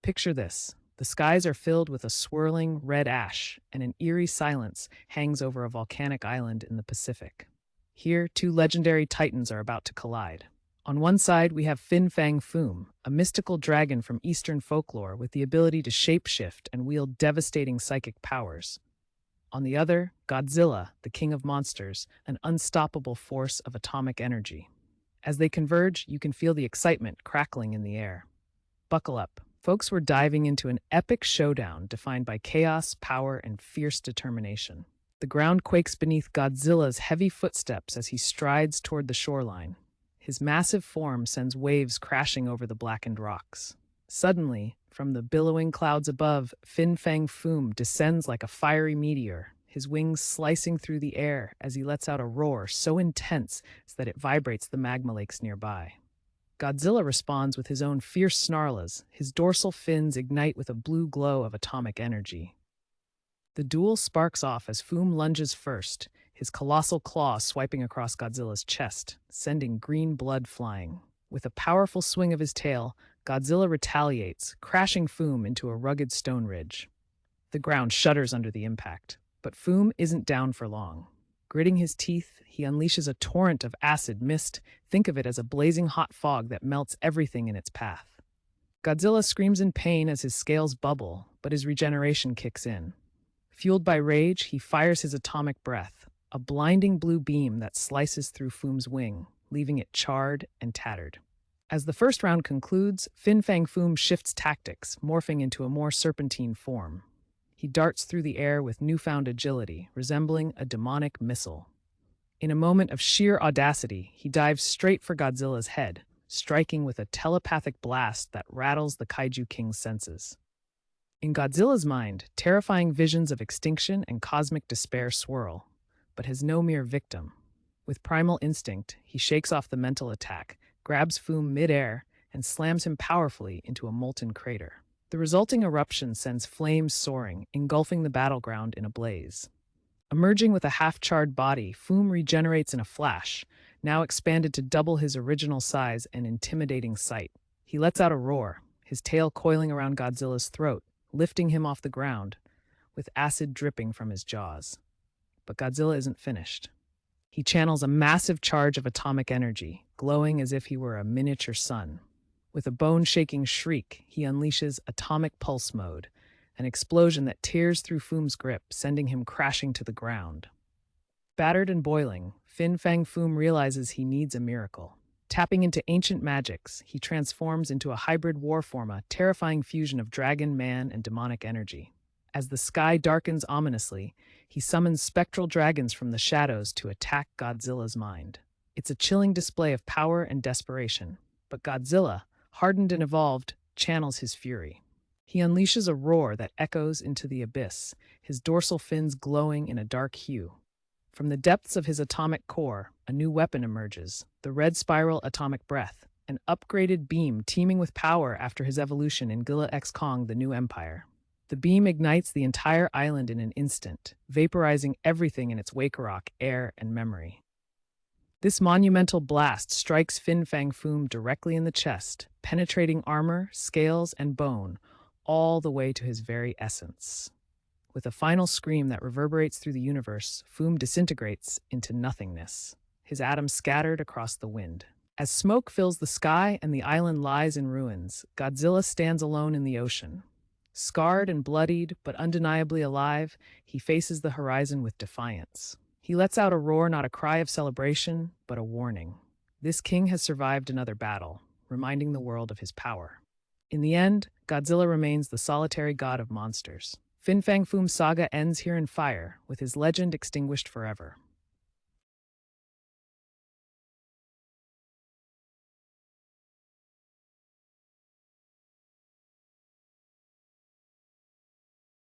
Picture this. The skies are filled with a swirling red ash, and an eerie silence hangs over a volcanic island in the Pacific. Here, two legendary titans are about to collide. On one side, we have Fang Foom, a mystical dragon from Eastern folklore with the ability to shapeshift and wield devastating psychic powers. On the other, Godzilla, the king of monsters, an unstoppable force of atomic energy. As they converge, you can feel the excitement crackling in the air. Buckle up. Folks, were diving into an epic showdown defined by chaos, power, and fierce determination. The ground quakes beneath Godzilla's heavy footsteps as he strides toward the shoreline. His massive form sends waves crashing over the blackened rocks. Suddenly, from the billowing clouds above, Fang Foom descends like a fiery meteor, his wings slicing through the air as he lets out a roar so intense that it vibrates the magma lakes nearby. Godzilla responds with his own fierce snarls. His dorsal fins ignite with a blue glow of atomic energy. The duel sparks off as Foom lunges first, his colossal claw swiping across Godzilla's chest, sending green blood flying. With a powerful swing of his tail, Godzilla retaliates, crashing Foom into a rugged stone ridge. The ground shudders under the impact, but Foom isn't down for long. Gritting his teeth, he unleashes a torrent of acid mist. Think of it as a blazing hot fog that melts everything in its path. Godzilla screams in pain as his scales bubble, but his regeneration kicks in. Fueled by rage, he fires his atomic breath, a blinding blue beam that slices through Foom's wing, leaving it charred and tattered. As the first round concludes, Fang Foom shifts tactics, morphing into a more serpentine form. He darts through the air with newfound agility, resembling a demonic missile. In a moment of sheer audacity, he dives straight for Godzilla's head, striking with a telepathic blast that rattles the kaiju king's senses. In Godzilla's mind, terrifying visions of extinction and cosmic despair swirl, but has no mere victim. With primal instinct, he shakes off the mental attack, grabs Foom mid-air, and slams him powerfully into a molten crater. The resulting eruption sends flames soaring, engulfing the battleground in a blaze. Emerging with a half-charred body, Foom regenerates in a flash, now expanded to double his original size and intimidating sight. He lets out a roar, his tail coiling around Godzilla's throat, lifting him off the ground, with acid dripping from his jaws. But Godzilla isn't finished. He channels a massive charge of atomic energy, glowing as if he were a miniature sun. With a bone-shaking shriek, he unleashes Atomic Pulse Mode, an explosion that tears through Foom's grip, sending him crashing to the ground. Battered and boiling, Fang Foom realizes he needs a miracle. Tapping into ancient magics, he transforms into a hybrid war form, a terrifying fusion of dragon, man, and demonic energy. As the sky darkens ominously, he summons spectral dragons from the shadows to attack Godzilla's mind. It's a chilling display of power and desperation, but Godzilla, hardened and evolved, channels his fury. He unleashes a roar that echoes into the abyss, his dorsal fins glowing in a dark hue. From the depths of his atomic core, a new weapon emerges, the red spiral atomic breath, an upgraded beam teeming with power after his evolution in Godzilla x Kong: The New Empire. The beam ignites the entire island in an instant, vaporizing everything in its wake: rock, air, and memory. This monumental blast strikes Fang Foom directly in the chest, penetrating armor, scales, and bone, all the way to his very essence. With a final scream that reverberates through the universe, Foom disintegrates into nothingness, his atoms scattered across the wind. As smoke fills the sky and the island lies in ruins, Godzilla stands alone in the ocean. Scarred and bloodied, but undeniably alive, he faces the horizon with defiance. He lets out a roar, not a cry of celebration, but a warning. This king has survived another battle, reminding the world of his power. In the end, Godzilla remains the solitary god of monsters. Fang Foom's saga ends here in fire, with his legend extinguished forever.